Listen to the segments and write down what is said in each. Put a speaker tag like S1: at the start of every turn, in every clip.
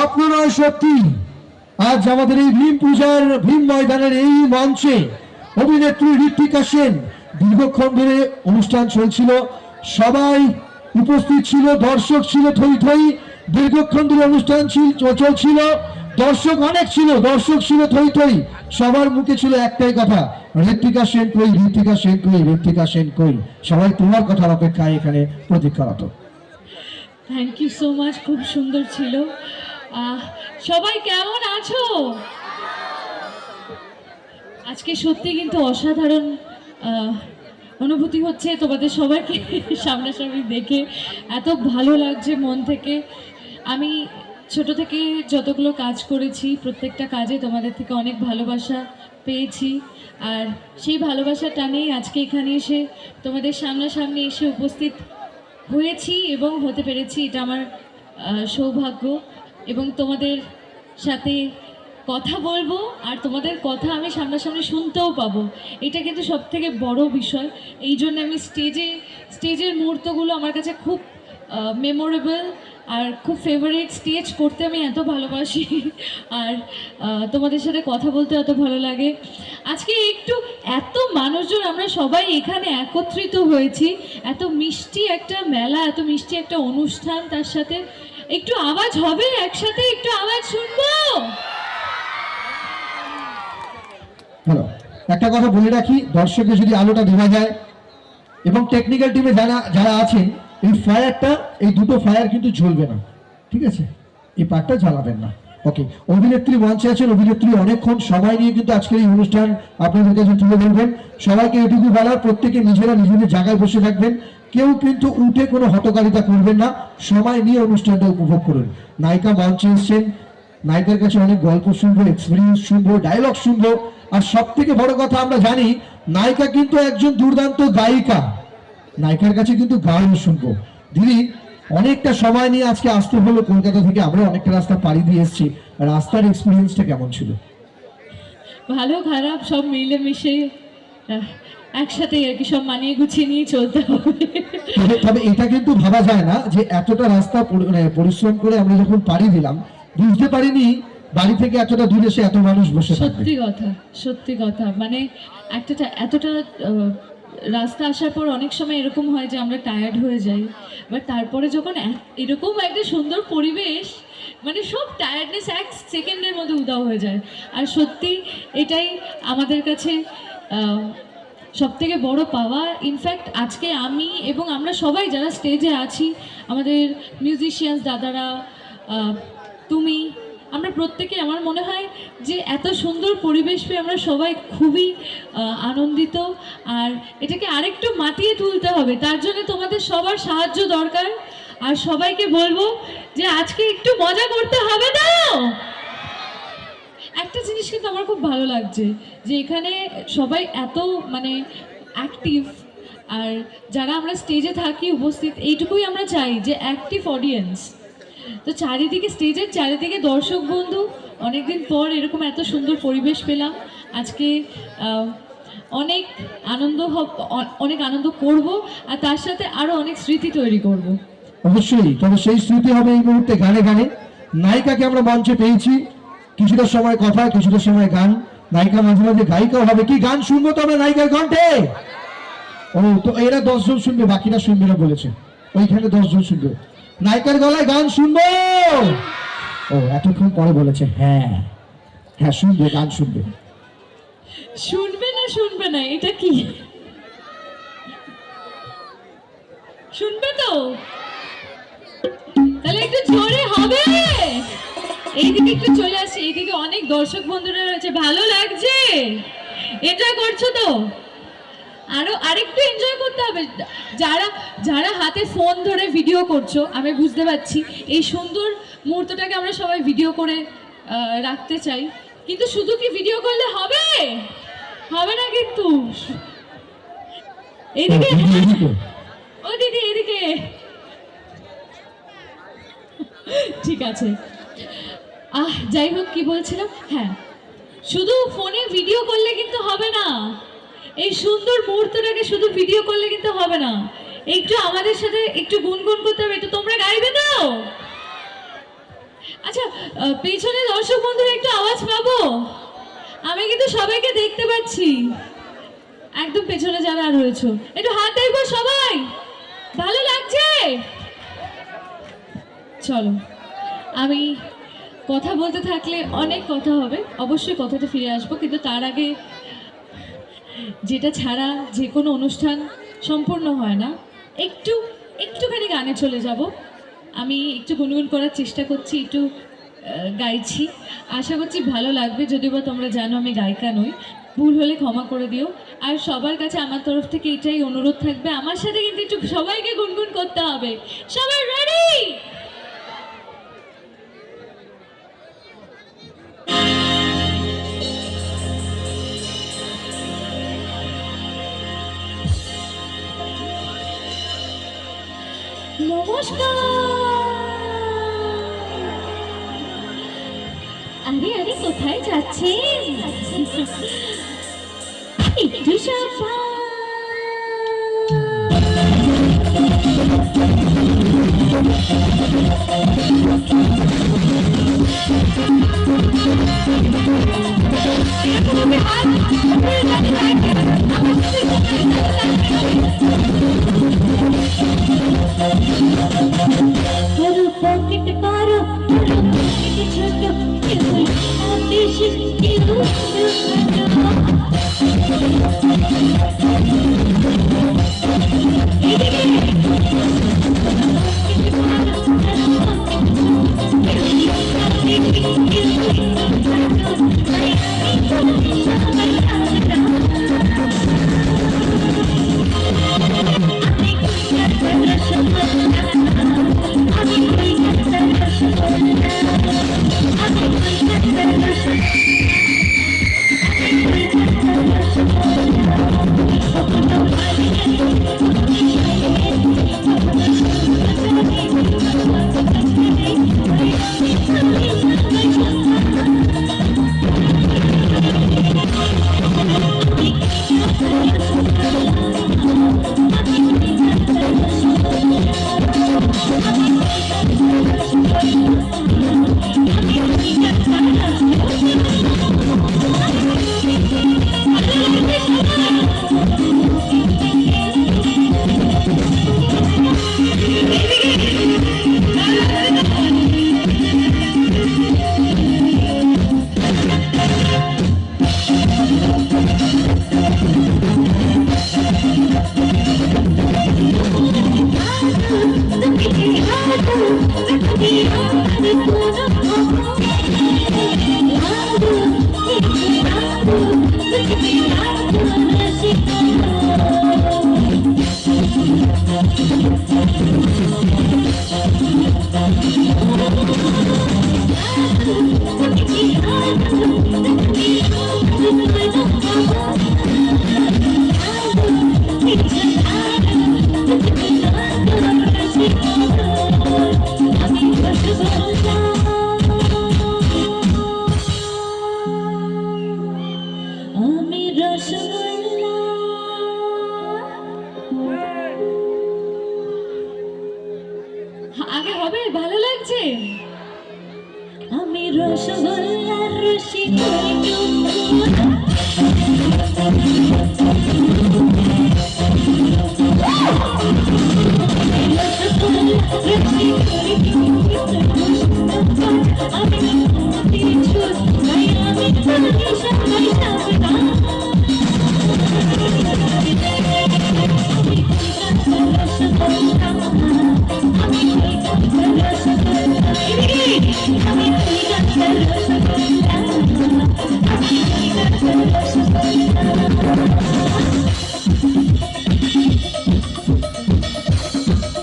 S1: স্বপ্ন নয় সত্যি। আজ আমাদের এই ভীম পূজার ভীম ময়দানের এই মঞ্চে অভিনেত্রী ঋত্বিকা সেন দীর্ঘক্ষণ ধরে অনুষ্ঠান চলছিল, সবাই উপস্থিত ছিল, দর্শক ছিল থই থই। দীর্ঘক্ষণ ধরে অনুষ্ঠান চলছিল, দর্শক অনেক ছিল, দর্শক ছিল থই থই। সবার মুখে ছিল একটাই কথা, ঋত্বিকা সেন কই, ঋত্বিকা সেন কই, ঋত্বিকা সেন কই। সবাই তোমার কথার অপেক্ষায় এখানে প্রতীক্ষারত।
S2: থ্যাংক ইউ সো মাচ, খুব সুন্দর ছিল। সবাই কেমন আছো? আজকে সত্যি কিন্তু অসাধারণ অনুভূতি হচ্ছে তোমাদের সবাইকে সামনাসামনি দেখে। এত ভালো লাগছে মন থেকে। আমি ছোট থেকে যতগুলো কাজ করেছি প্রত্যেকটা কাজে তোমাদের থেকে অনেক ভালোবাসা পেয়েছি, আর সেই ভালোবাসার টানেই আজকে এখানে এসে তোমাদের সামনাসামনি এসে উপস্থিত হয়েছি এবং হতে পেরেছি। এটা আমার সৌভাগ্য, এবং তোমাদের সাথে কথা বলবো আর তোমাদের কথা আমি সামনাসামনি শুনতেও পাবো। এটা কিন্তু সব থেকে বড় বিষয়। এই জন্য আমি স্টেজের মুহূর্তগুলো আমার কাছে খুব মেমোরেবল আর খুব ফেভারিট। স্টেজ করতে আমি এত ভালোবাসি, আর তোমাদের সাথে কথা বলতে এত ভালো লাগে। আজকে একটু এত মানুষজন আমরা সবাই এখানে একত্রিত হয়েছি, এত মিষ্টি একটা মেলা, এত মিষ্টি একটা অনুষ্ঠান, তার সাথে একটু আওয়াজ হবে, একসাথে একটু আওয়াজ শুনবো।
S1: হ্যালো, একটা কথা বলে রাখি, দর্শকের যদি আলোটা দেখা যায় এবং টেকনিক্যাল টিমে যারা আছেন, এই ফায়ারটা, এই দুটো ফায়ার কিন্তু জ্বলবে না, ঠিক আছে? এই পার্টটা জ্বালাবেন না। ওকে, অভিনেত্রী মঞ্চে আছেন, অভিনেত্রী অনেকক্ষণ সময় নিয়ে কিন্তু আজকের এই অনুষ্ঠান আপনাদের কাছে তুলে ধরবেন। সবাইকে এটুকু বলার, প্রত্যেকে নিজেরা নিজেদের জায়গায় বসে থাকবেন, কেউ কিন্তু উঠে কোনো হটকারিতা করবেন না, সময় নিয়ে অনুষ্ঠানটা উপভোগ করুন। নায়িকা মঞ্চে এসছেন, নায়িকার কাছে অনেক গল্প শুনবো, এক্সপিরিয়েন্স শুনবো, ডায়লগ শুনবো, আর সব থেকে বড় কথা আমরা জানি নায়িকা কিন্তু একজন দুর্দান্ত গায়িকা। নায়িকার কাছে কিন্তু গানও শুনবো। দিদি, অনেকটা সময় নিয়ে আজকে আসতে হলো কলকাতা থেকে, আমরা অনেকটা রাস্তা পাড়ি দিয়ে এসেছি। রাস্তার এক্সপিরিয়েন্সটা কেমন ছিল?
S2: ভালো খারাপ সব মিলেমিশে একসাথে আর কি, সব মানিয়ে গুছিয়ে নিয়ে চলতে হবে।
S1: তবে এটা কিন্তু ভাবা যায় না যে এতটা রাস্তা পরিশ্রম করে আমরা যখন পাড়ি দিলাম, বুঝতে পারিনি বাড়ি থেকে এতটা দূরে এসে এত মানুষ বসে থাকবে।
S2: সত্যি কথা, সত্যি কথা। মানে এতটা রাস্তা আসার পর অনেক সময় এরকম হয় যে আমরা টায়ার্ড হয়ে যাই, বাট তারপরে যখন এরকম একটা সুন্দর পরিবেশ, মানে সব টায়ার্ডনেস এক সেকেন্ডের মধ্যে উধাও হয়ে যায়। আর সত্যি এটাই আমাদের কাছে সব থেকে বড় পাওয়া। ইনফ্যাক্ট আজকে আমি এবং আমরা সবাই যারা স্টেজে আছি, আমাদের মিউজিশিয়ানস দাদারা, তুমি, আমরা প্রত্যেকে, আমার মনে হয় যে এত সুন্দর পরিবেশ পেয়ে আমরা সবাই খুবই আনন্দিত। আর এটাকে আরেকটু মাতিয়ে তুলতে হবে, তার জন্য তোমাদের সবার সাহায্য দরকার। আর সবাইকে বলবো যে আজকে একটু মজা করতে হবে তো। একটা জিনিস কিন্তু আমার খুব ভালো লাগছে যে এখানে সবাই এত মানে অ্যাক্টিভ, আর যারা আমরা স্টেজে থাকি উপস্থিত, এইটুকুই আমরা চাই যে অ্যাক্টিভ অডিয়েন্স। তো চারিদিকে, স্টেজের চারিদিকে দর্শক বন্ধু, অনেকদিন পর এরকম এত সুন্দর পরিবেশ পেলাম আজকে। অনেক অনেক আনন্দ করব, আর তার সাথে আরো অনেক স্মৃতি তৈরি করব।
S1: অবশ্যই, তবে সেই স্মৃতি হবে এই মুহূর্তে গানে গানে। নায়িকাকে আমরা মঞ্চে পেয়েছি, কিছুটা সময় কথা, কিছুটা সময় গান। নায়িকা মাঝে মাঝে গায়িকাও হবে। কি গান শুনবো তো আমরা নায়িকার কণ্ঠে? ও তো এরা 10 জন শুনবে, বাকিরা শুনবে না বলেছে। ওইখানে 10 জন শুনবে, নায়িকার গলায় গান শুনবো। ও এতক্ষণ পরে বলেছে হ্যাঁ হ্যাঁ শুনবে, গান শুনবে।
S2: শুনবে না এটা কি? শুনবে তো? তাহলে একটু জোরে হবে। এইদিকে একটু চলে আসছে, এইদিকে অনেক দর্শক বন্ধুরা রয়েছে। ভালো লাগছে? এনজয় করছো তো? আরেকটু এনজয় করতে হবে। যারা যারা হাতে ফোন ধরে ভিডিও করছো, আমি বুঝতে পারছি এই সুন্দর মুহূর্তটাকে আমরা সবাই ভিডিও করে রাখতে চাই, কিন্তু শুধু কি ভিডিও করলে হবে? হবে না কিন্তু। এইদিকে, ও দিদি এদিকে, ঠিক আছে। যাই হোক, কি বলছিলাম? হ্যাঁ, শুধু ফোনে ভিডিও করলে কিন্তু হবে না। এই সুন্দর মুহূর্তটাকে শুধু ভিডিও করলে কিন্তু হবে না, একটু আমাদের সাথে একটু গুনগুন করতে হবে। তো তোমরা গাইবে তো? আচ্ছা, পেছনে দর্শক বন্ধুরা একটু আওয়াজ পাবো? আমি কিন্তু সবাইকে দেখতে পাচ্ছি, একদম পেছনে যারা রয়েছে একটু হাত দেখবো সবাই। ভালো লাগছে? চলো, আমি কথা বলতে থাকলে অনেক কথা হবে, অবশ্যই কথাতে ফিরে আসবো, কিন্তু তার আগে যেটা ছাড়া যে কোনো অনুষ্ঠান সম্পূর্ণ হয় না, একটুখানি গানে চলে যাব। আমি একটু গুনগুন করার চেষ্টা করছি, একটু গাইছি, আশা করছি ভালো লাগবে। যদিও বা তোমরা জানো আমি গায়িকা নই, ভুল হলে ক্ষমা করে দিও। আর সবার কাছে আমার তরফ থেকে এটাই অনুরোধ থাকবে, আমার সাথে কিন্তু একটু সবাইকে গুনগুন করতে হবে। সবাই রেডি? নমস্কার। আরে আরে, কোথায় যাচ্ছেন? একটু সাবধান।
S3: करो पॉकेट करो पॉकेट छोटो क्यों आदेश क्यों
S2: আগে হবে? ভালো লাগছে?
S3: আমি রসগোল্লার রসিক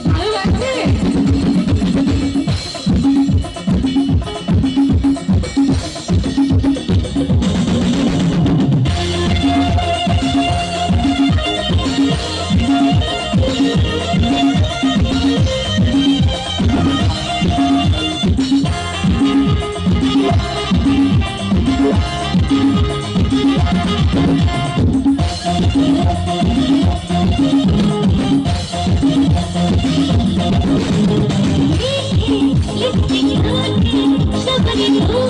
S2: ভালো লাগছে?
S3: আমি তো